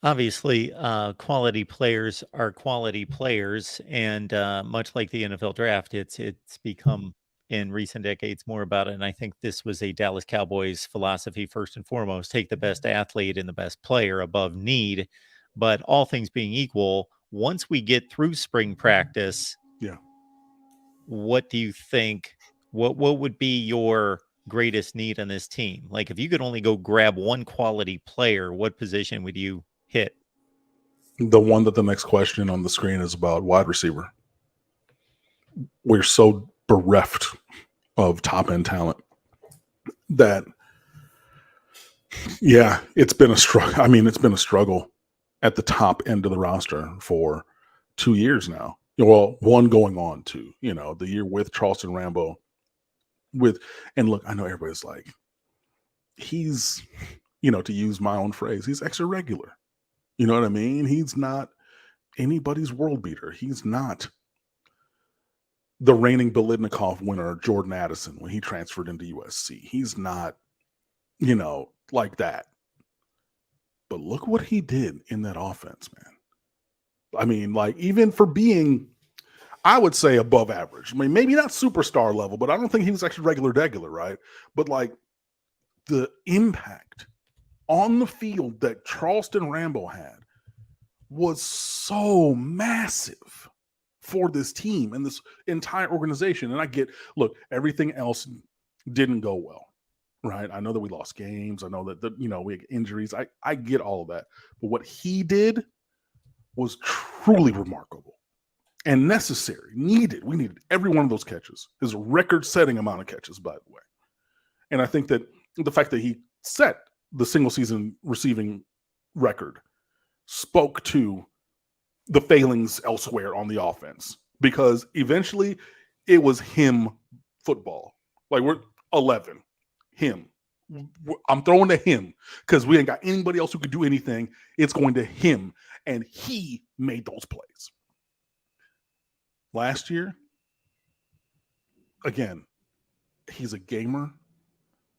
Obviously, quality players are quality players, and much like the NFL draft, it's become in recent decades more about it. And I think this was a Dallas Cowboys philosophy first and foremost: take the best athlete and the best player above need. But all things being equal, once we get through spring practice, Yeah. what do you think? What would be your greatest need on this team? Like, if you could only go grab one quality player, what position would you hit? The one that the next question on the screen is about, wide receiver. We're so bereft of top end talent that, yeah, it's been a struggle. I mean, it's been a struggle at the top end of the roster for 2 years now. Well, one going on to, the year with Charleston Rambo and look, I know everybody's like, he's, to use my own phrase, he's extra regular. You know what I mean? He's not anybody's world beater. He's not the reigning Biletnikoff winner, Jordan Addison, when he transferred into USC. He's not, like that. But look what he did in that offense, man. I mean, like, even for being, I would say, above average. I mean, maybe not superstar level, but I don't think he was actually regular, right? But like the impact on the field that Charleston Rambo had was so massive for this team and this entire organization. And I get, look, everything else didn't go well, right? I know that we lost games. I know that, we had injuries. I get all of that. But what he did was truly remarkable and necessary, needed. We needed every one of those catches. His record-setting amount of catches, by the way. And I think that the fact that he set the single season receiving record spoke to the failings elsewhere on the offense, because eventually it was him football. Like, we're 11, him. I'm throwing to him because we ain't got anybody else who could do anything. It's going to him, and he made those plays. Last year, again, he's a gamer,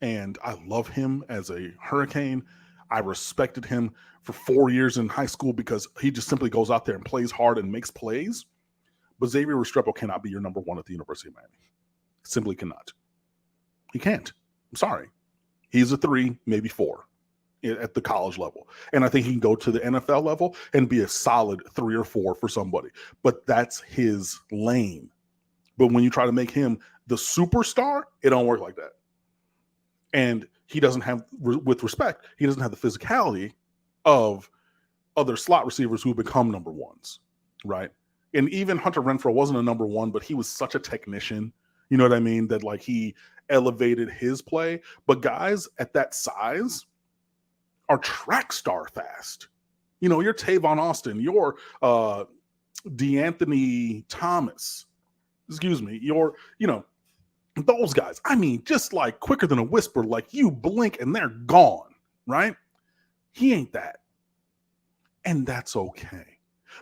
and I love him as a Hurricane. I respected him for 4 years in high school because he just simply goes out there and plays hard and makes plays. But Xavier Restrepo cannot be your number one at the University of Miami. Simply cannot. He can't. I'm sorry. He's a 3, maybe 4 at the college level. And I think he can go to the NFL level and be a solid 3 or 4 for somebody. But that's his lane. But when you try to make him the superstar, it don't work like that. And he doesn't have, with respect, he doesn't have the physicality of other slot receivers who become number ones, right? And even Hunter Renfrow wasn't a number one, but he was such a technician, you know what I mean, that like he elevated his play. But guys at that size are track star fast. You're Tavon Austin, you're DeAnthony Thomas, you're, those guys. I mean, just like quicker than a whisper, like you blink and they're gone, right? He ain't that. And that's okay.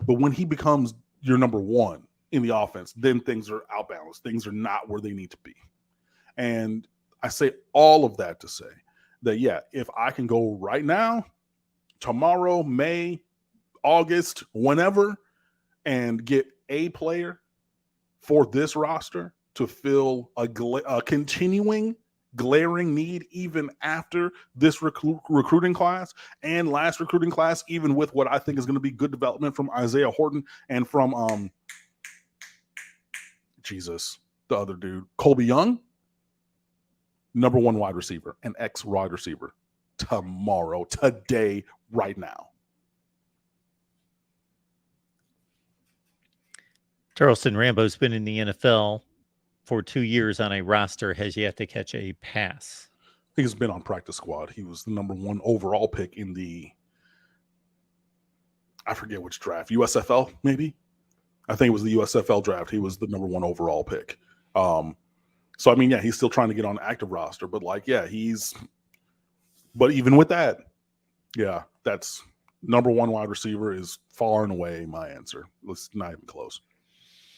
But when he becomes your number one in the offense, then things are outbalanced. Things are not where they need to be. And I say all of that to say that, yeah, if I can go right now, tomorrow, May, August, whenever, and get a player for this roster to fill a continuing glaring need even after this recruiting class and last recruiting class, even with what I think is going to be good development from Isaiah Horton and from the other dude, Colby Young, number one wide receiver, an ex-wide receiver, tomorrow, today, right now. Charleston Rambo's been in the NFL for 2 years on a roster, has yet to catch a pass. He's been on practice squad. He was the number one overall pick in the, I forget which draft, USFL maybe? I think it was the USFL draft. He was the number one overall pick. So, I mean, yeah, he's still trying to get on the active roster. But, like, yeah, but even with that, yeah, that's number one wide receiver is far and away my answer. It's not even close.